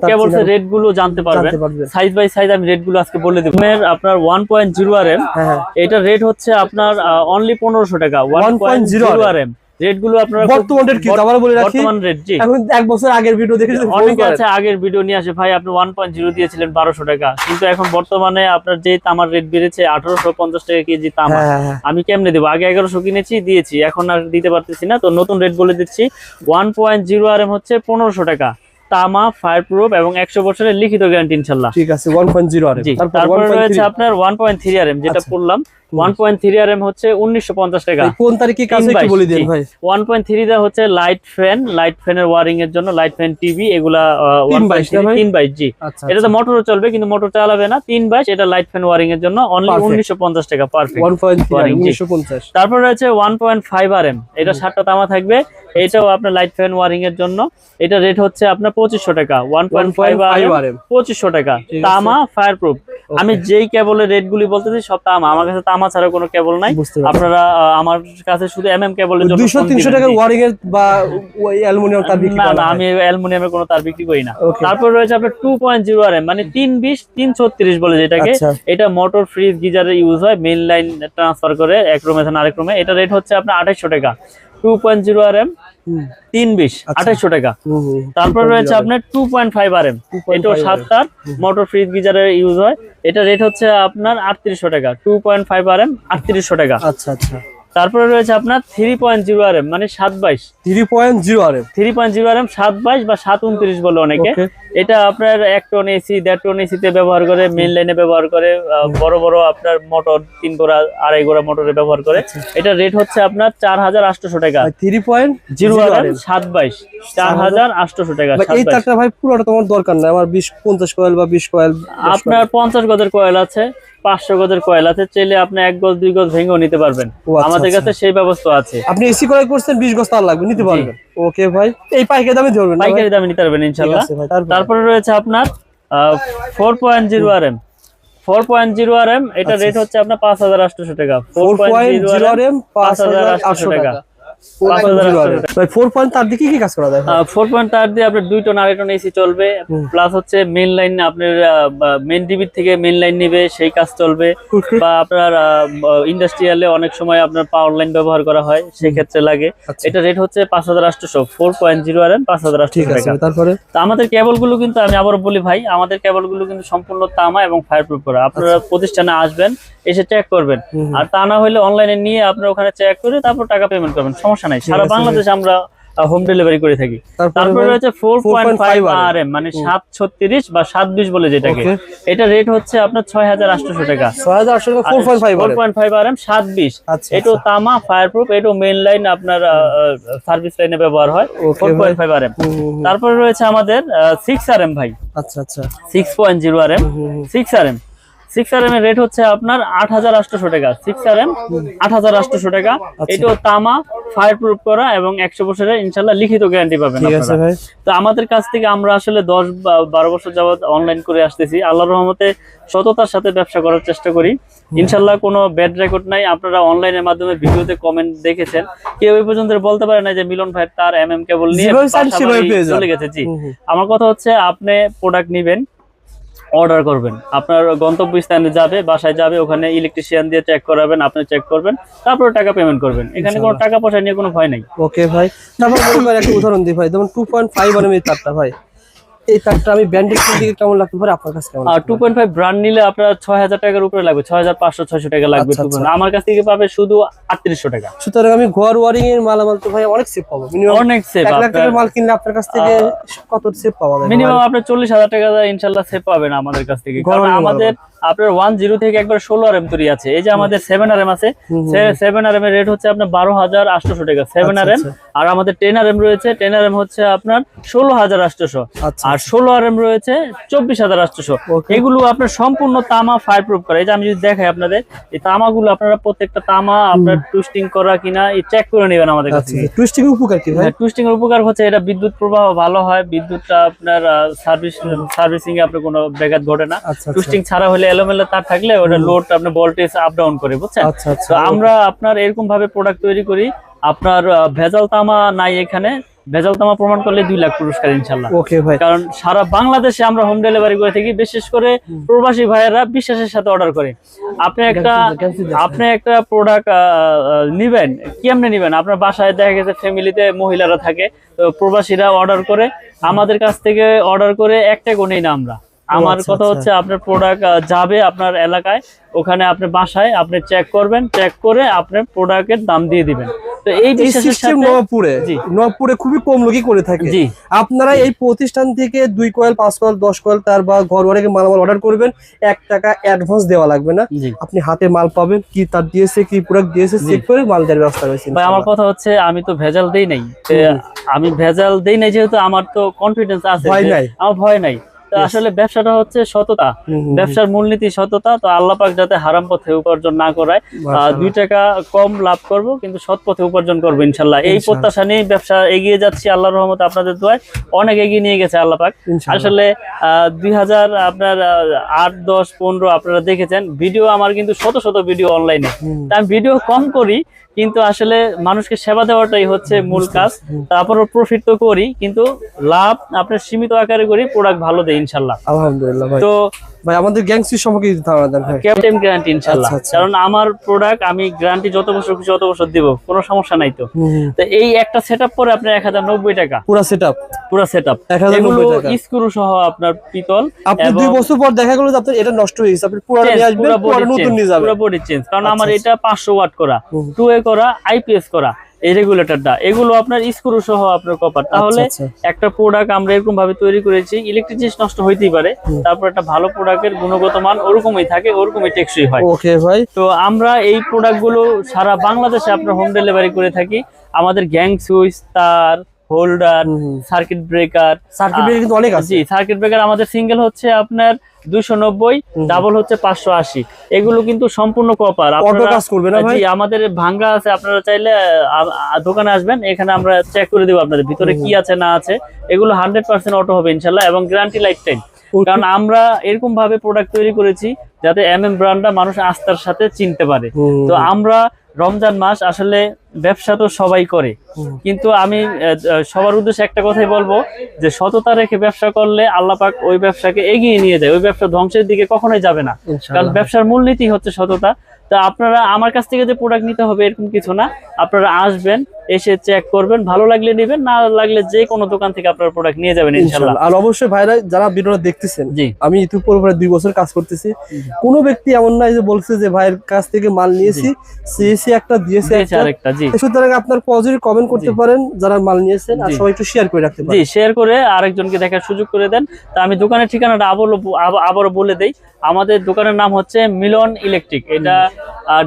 কেবল rate গুলো জানতে পারবেন, সাইজ বাই সাইজ আমি রেট গুলো আজকে বলে দেব। আপনার 1.0 RM এটা রেট হচ্ছে আপনার অনলি 1500 টাকা। 1.0 RM রেট গুলো আপনারা বর্তমান রেট কি আবার বলে রাখি, বর্তমান রেট জি এখন এক বছর আগের ভিডিও দেখেছেন অনেকে আছে আগের ভিডিও নিয়ে আসে ভাই আপনি 1.0 দিয়েছিলেন 1200 টাকা, কিন্তু এখন বর্তমানে আপনার যে তামার রেট বেড়েছে 1850 টাকা কেজি তামা, আমি কেমনে দেব? আগে 1100 কিনেছি দিয়েছি, এখন আর দিতে পারতেছি না, তো নতুন রেট বলে দিচ্ছি। 1.0 RM হচ্ছে 1500 টাকা, তামা, ফায়ার প্রুফ এবং 100 বছরের লিখিত গ্যারান্টি ইনশাআল্লাহ। ঠিক আছে 1.0 RM। তারপর রয়েছে আপনার 1.3 RM যেটা বললাম। 1.3 RM হচ্ছে 1950 টাকা। কোন তারিখে কাজ একটু বলে দেন ভাই। 1.3 দা হচ্ছে লাইট ফ্যানের ওয়্যারিং এর জন্য, লাইট ফ্যান, টিভি এগুলা 322 জি। এটাতে মোটরও চলবে কিন্তু মোটর চালাবে না। 322 এটা লাইট ফ্যান ওয়্যারিং এর জন্য অনলি 1950 টাকা পারফেক্ট। 1950। তারপর রয়েছে 1.5 RM এটা 7টা তামা থাকবে, এটাও আপনার লাইট ফ্যান ওয়্যারিং এর জন্য, এটা রেট হচ্ছে আপনার 2500 টাকা। 1.5 RM 2500 টাকা, তামা, ফায়ার প্রুফ। আমি যেই কেবলের রেট গুলি বলতেছি সব তামা, আমার কাছে তামা ছাড়া কোনো কেবল নাই। আপনারা আমার কাছে শুধু MM কেবলের জন্য 200-300 টাকা ওয়্যারিং এর বা ওই অ্যালুমিনিয়াম তার বিক্রি করেন? না, আমি অ্যালুমিনিয়ামের কোনো তার বিক্রি করি না। তারপর রয়েছে আপনার 2.0 RM মানে 320-336 বলে যেটাকে, এটা মোটর, ফ্রিজ, গিজারে ইউজ হয়, মেইন লাইন ট্রান্সফার করে এক রুমে থেকে আরেক রুমে। এটা রেট হচ্ছে আপনার 2800 টাকা। 2.0 RM 320 2800 টাকা। তারপর রয়েছে আপনার 2.5 RM এটাও 7টার মোটর, ফ্রিজ, গিজারে ইউজ হয়, এটা রেট হচ্ছে আপনার 3800 টাকা। 2.5 RM 3800 টাকা। আচ্ছা আচ্ছা। তারপরে রয়েছে আপনার 3.0 RM মানে 722। 3.0 RM 3.0 RM 722 বা 729 বলে অনেকে। এটা আপনার 1 টন এসি, 1.5 টন এসি তে ব্যবহার করে, মেইন লাইনে ব্যবহার করে, বড় বড় আপনার মোটর 3 গোড়া 2.5 গোড়া মোটরে ব্যবহার করে। এটা রেট হচ্ছে আপনার 4800 টাকা। 3.0 RM 722 4800 টাকা। এই তারটা ভাই পুরোটা তোমার দরকার না, আমার 20-50 কয়েল বা 20 কয়েল। আপনার 50 গজের কয়েল আছে, 500 গজের কয়েল আছে, চাইলে আপনি 1 গজ 2 গজ ভেঙেও নিতে পারবেন, আমাদের কাছে সেই ব্যবস্থা আছে। আপনি এসি কয়েল করছেন 20 গজ তার লাগবে, নিতে পারবেন। ওকে ভাই, এই পাইকারি দামে ধরবেন, পাইকারি দামে নিতে পারবেন ইনশাআল্লাহ। তারপরে রয়েছে আপনার 4.0 RM 4.0 RM এটা রেট হচ্ছে আপনার 5800 টাকা। 4.0 RM 5800 টাকা। 4 পয়েন্ট তার দিকে কি কাজ করা যায়? 4 পয়েন্ট তার দিয়ে আপনার 2 টন 2.5 টন এসি চলবে, প্লাস হচ্ছে মেইন লাইন আপনার মেইন ডিবি থেকে মেইন লাইন নিবে, সেই কাজ চলবে। বা আপনার ইন্ডাস্ট্রিয়ালে অনেক সময় আপনার পাওয়ার লাইন ব্যবহার করা হয়, সেই ক্ষেত্রে লাগে। এটা রেট হচ্ছে 5800। 4.0 RM 5800 টাকা। তারপরে তো আমাদের কেবল গুলো কিন্তু আমি আবার বলি ভাই, আমাদের কেবল গুলো কিন্তু সম্পূর্ণ তামা এবং ফায়ার প্রুফ করা। আপনারা প্রতিষ্ঠানে আসবেন, এসে চেক করবেন, আর তা না হলে অনলাইনে নিয়ে আপনারা ওখানে চেক করে তারপর টাকা পেমেন্ট করবেন, সমস্যা নাই। সারা বাংলাদেশে আমরা হোম ডেলিভারি করে থাকি। তারপরে রয়েছে 4.5 RM মানে 736 বা 720 বলে যেটাকে, এটা রেট হচ্ছে আপনার 6800 টাকা। 6800 টাকা 4.5 RM 720। এটা তামা, ফায়ার প্রুফ, এটা মেইন লাইন আপনার সার্ভিস লাইনে ব্যবহার হয়। 4.5 RM। তারপরে রয়েছে আমাদের 6 RM ভাই। আচ্ছা আচ্ছা। 6.0 RM 6 RM 6 RM এর রেট হচ্ছে আপনার 8800 টাকা। 6 RM 8800 টাকা। এটাও তামা, ফায়ার প্রুফ করা এবং 100 বছরের ইনশাআল্লাহ লিখিত গ্যারান্টি পাবেন আপনারা। তো আমাদের কাছ থেকে আমরা আসলে 10-12 বছর যাবত অনলাইন করে আসতেছি, আল্লাহর রহমতে সততার সাথে ব্যবসা করার চেষ্টা করি ইনশাআল্লাহ। কোনো ব্যাড রেকর্ড নাই। আপনারা অনলাইনের মাধ্যমে ভিডিওতে কমেন্ট দেখেছেন, কেউ এই পর্যন্ত বলতে পারে না যে মিলন ভাই তার MM কেবল নিয়ে চলে গেছে। জি, আমার কথা হচ্ছে আপনি প্রোডাক্ট নেবেন, অর্ডার করবেন, আপনার গন্তব্যস্থানে যাবে, বাসায় যাবে, ওখানে ইলেকট্রিশিয়ান দিয়ে চেক করাবেন, আপনি চেক করবেন, তারপর টাকা পেমেন্ট করবেন। এখানে কোনো টাকা পয়সা নিয়ে কোনো ভয় নাই। ওকে ভাই, তারপর একটা উদাহরণ দিই ভাই, যেমন 2.5 RM এর তারটা ভাই, এই তারটা আমি ব্র্যান্ডের দিকে কেমন লাগতে পারে আপনার কাছে? কেমন? আর 2.5 ব্র্যান্ড নিলে আপনার 6000 টাকার উপরে লাগবে, 6500-600 টাকা লাগবে। আমার কাছ থেকে পাবে শুধু 3800 টাকা। সুতরাং আমি ঘর ওয়ারিং এর মালামাল তো ভাই অনেক সেভ পাবো, মিনিমাম অনেক সেভ। 1 লাখ টাকার মাল কিনলে আপনার কাছ থেকে কত সেভ পাওয়া যায়? মিনিমাম আপনি 40000 টাকা ইনশাআল্লাহ সেভ পাবেন আমাদের কাছ থেকে। কারণ আমাদের আপনার 10 থেকে একবার 16 RM তৈরি আছে। এই যে আমাদের 7 RM আছে, 7 RM এর রেট হচ্ছে আপনার 12800 টাকা 7 RM। আর আমাদের 10 RM রয়েছে, 10 RM হচ্ছে আপনার 16800। আর 16 RM রয়েছে 24800। এগুলো আপনার সম্পূর্ণ তামা, ফায়ার প্রুফ করা। এই যে আমি যদি দেখাই আপনাদের, এই তামাগুলো আপনারা প্রত্যেকটা তামা আপনার টুইস্টিং করা কিনা এই চেক করে নেবেন আমাদের কাছে। টুইস্টিং এর উপকার কি ভাই? টুইস্টিং এর উপকার হচ্ছে এটা বিদ্যুৎ প্রবাহ ভালো হয়, বিদ্যুৎটা আপনার সার্ভিসিং এ আপনার কোনো ব্যাঘাত ঘটে না। টুইস্টিং ছাড়া হলে এলোমেলো তার থাকলে ওটা লোড আপনার ভোল্টেজ আপ ডাউন করে, বুঝছেন? তো আমরা আপনার এরকম ভাবে প্রোডাক্ট তৈরি করি, আপনার ভেজাল তামা নাই এখানে, ভেজাল তামা প্রমাণ করলে 2 লাখ পুরস্কার ইনশাল্লাহ। ওকে ভাই, কারণ সারা বাংলাদেশে আমরা হোম ডেলিভারি করে থাকি, বিশেষ করে প্রবাসী ভাইয়েরা বিশ্বাসের সাথে অর্ডার করে। আপনি একটা প্রোডাক্ট নিবেন, কেমনে নিবেন? আপনার বাসায় দেখা গেছে ফ্যামিলিতে মহিলারা থাকে, তো প্রবাসীরা অর্ডার করে আমাদের কাছ থেকে অর্ডার করে একটা নেই না আমরা। আমার কথা হচ্ছে আপনার প্রোডাক্ট যাবে আপনার এলাকায়, ওখানে আপনি বাসায় আপনি চেক করবেন, চেক করে আপনার প্রোডাক্টের দাম দিয়ে দিবেন। তো এই সিস্টেম নবাবপুরে খুবই কম লোকই করে থাকে। আপনারা এই প্রতিষ্ঠান থেকে 2 কয়েল 5 কয়েল 10 কয়েল তার বা ঘর অনেক মালামাল অর্ডার করবেন, 1 টাকা অ্যাডভান্স দেওয়া লাগবে না। আপনি হাতে মাল পাবেন, কি তার দিয়েছে কি প্রোডাক্ট দিয়েছে চেক করে মাল দেওয়ার ব্যবস্থা রয়েছে। ভাই আমার কথা হচ্ছে আমি তো ভেজাল দেই নাই, যেহেতু আমার তো কনফিডেন্স আছে, আমার ভয় নাই। তো আসলে ব্যবসাটা হচ্ছে সততা, ব্যবসার মূলনীতি সততা। তো আল্লাহ পাক যাতে হারাম পথে উপার্জন না করায়, 2 টাকা কম লাভ করব কিন্তু সৎ পথে উপার্জন করবো ইনশাল্লাহ। এই প্রত্যাশা নিয়ে ব্যবসা এগিয়ে যাচ্ছি আল্লাহর রহমতে, আপনাদের দোয়ায় অনেক এগিয়ে নিয়ে গেছে আল্লাহ পাক। আসলে 2008, 10, 15 আপনারা দেখেছেন ভিডিও আমার, কিন্তু শত শত ভিডিও অনলাইনে। আমি ভিডিও কম করি, কিন্তু আসলে মানুষকে সেবা দেওয়াটাই হচ্ছে মূল কাজ। তারপর প্রফিট তো করি, কিন্তু লাভ আপনার সীমিত আকারে করি, প্রোডাক্ট ভালো দেয় ইনশাল্লাহ। আলহামদুলিল্লাহ ভাই। তো ভাই আমাদের গ্যাংসি সম্পর্কে ধারণা দেন ভাই। ক্যাপ্টেন গ্যারান্টি ইনশাল্লাহ, কারণ আমার প্রোডাক্ট আমি গ্যারান্টি যত বছর খুশি তত বছর দিব, কোনো সমস্যা নাই। তো এই একটা সেটআপ পরে আপনার 1090 টাকা পুরো সেটআপ, 1090 টাকা স্ক্রু সহ আপনার পিতল। আপনি 2 বছর পর দেখা গেল যে আপনার এটা নষ্ট হয়ে গেছে, আপনি পুরো নিয়ে আসবেন, পুরো নতুন নিয়ে যাবেন, পুরো বডি চেঞ্জ। কারণ আমার এটা 500 ওয়াট করা, 2A করা, IPS করা এই রেগুলেটরটা, এগুলো আপনার স্ক্রু সহ আপনার কপার। তাহলে একটা প্রোডাক্ট আমরা এরকম ভাবে তৈরি করেছি, ইলেকট্রিক জিনিস নষ্ট হইতেই পারে, তারপর একটা ভালো প্রোডাক্টের গুণগত মান ওরকমই থাকে, ওরকমই টেকসই হয়। ওকে ভাই। তো আমরা এই প্রোডাক্ট গুলো সারা বাংলাদেশে আপনার হোম ডেলিভারি করে থাকি। আমাদের গ্যাং সুইচ, তার, হোল্ডার, সার্কিট ব্রেকার কিন্তু অনেক আছে। জি, সার্কিট ব্রেকার আমাদের সিঙ্গেল হচ্ছে আপনার 290, ডাবল হচ্ছে 580। এগুলো কিন্তু সম্পূর্ণ কপার, অটো কাজ করবে না ভাই? জি, আমাদের ভাঙ্গা আছে, আপনারা চাইলে দোকানে আসবেন, এখানে আমরা চেক করে দেব আপনাদের ভিতরে কি আছে না আছে। এগুলো 100% অটো হবে ইনশাল্লাহ, এবং গ্যারান্টি লাইফ টাইম। কারণ আমরা এরকম ভাবে প্রোডাক্ট তৈরি করেছি যাতে ব্র্যান্ডটা মানুষ আস্থার সাথে চিনতে পারে। তো আমরা রমজান মাস, আসলে ব্যবসা তো সবাই করে, কিন্তু আমি সবার উদ্দেশ্যে একটা কথাই বলবো যে সততা রেখে ব্যবসা করলে আল্লাহ পাক ওই ব্যবসাকে এগিয়ে নিয়ে যায়, ওই ব্যবসা ধ্বংসের দিকে কখনোই যাবে না। কারণ ব্যবসার মূলনীতি হচ্ছে সততা। তা আপনারা আমার কাছ থেকে যে প্রোডাক্ট নিতে হবে এরকম কিছু না, আপনারা আসবেন, এসে চেক করবেন, ভালো লাগলে নেবেন, না লাগলে যে কোনো দোকান থেকে আপনারা প্রোডাক্ট নিয়ে যাবেন ইনশাআল্লাহ। আর অবশ্যই ভাইরা যারা ভিডিওটা দেখতেছেন, জি, আমি ইউটিউব পরে 2 বছর কাজ করতেছি, কোনো ব্যক্তি এমন নাই যে বলছে যে ভাইয়ের কাছ থেকে মাল নিয়েছি, সিএসি একটা দিয়েছে আরেকটা। জি, সুতরাং আপনার পজিটিভ কমেন্ট করতে পারেন যারা মাল নিয়েছেন, আর সবাই একটু শেয়ার করে রাখতে পারেন। জি, শেয়ার করে আরেকজনকে দেখার সুযোগ করে দেন। তা আমি দোকানের ঠিকানাটা আবারও বলে দেই। আমাদের দোকানের নাম হচ্ছে মিলন ইলেকট্রিক। এটা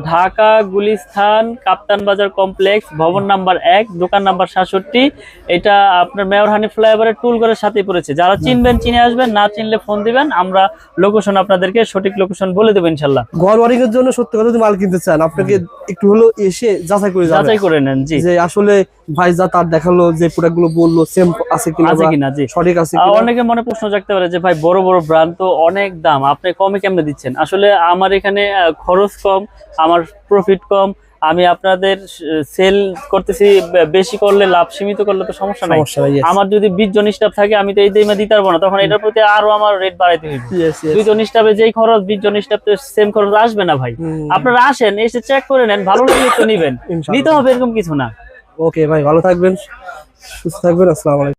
ঢাকা গুলিস্তান কাপ্তান বাজার কমপ্লেক্স, ভবন নাম্বার 1, দোকান নাম্বার 67। এটা আপনার মেয়র হানি ফ্লাইওভারের টুলঘরের সাথেই পড়েছে। যারা চিনবেন চিনে আসবেন, না চিনলে ফোন দিবেন, আমরা লোকেশন আপনাদেরকে সঠিক লোকেশন বলে দেব ইনশাআল্লাহ। ঘর ওয়ারিং এর জন্য সত্যি কথা যদি মাল কিনতে চান, আপনাকে একটু হলো এসে যাচাই করে নেন, জি, যে আসলে ভাই যা তার দেখালো যে প্রোডাক্ট গুলো বললো সেম আছে কিনা, জি সঠিক আছে কিনা। অনেকে মনে প্রশ্ন জাগতে পারে যে ভাই বড় বড় ব্র্যান্ড তো অনেক দাম, আপনি কমে কেমনে দিচ্ছেন? আসলে আমার এখানে খরচ কম, আমার প্রফিট কম, আমি আপনাদের সেল করতেছি, বেশি করলে লাভ, সীমিত করলে তো সমস্যা নাই। আমার যদি 20 জন স্টাফ থাকে, আমি তো এই দামে দিতে পারবো না, তখন এটার প্রতি আরো আমার রেট বাড়াইতে হবে। 2 জন স্টাফে যেই খরচ, 20 জন স্টাফে সেম খরচ আসবে না ভাই। আপনারা আসেন, এসে চেক করে নেন, ভালো লাগলে তো নিবেন, নিতে হবে এরকম কিছু না। ওকে ভাই, ভালো থাকবেন, সুস্থ থাকবেন, আসসালামু আলাইকুম।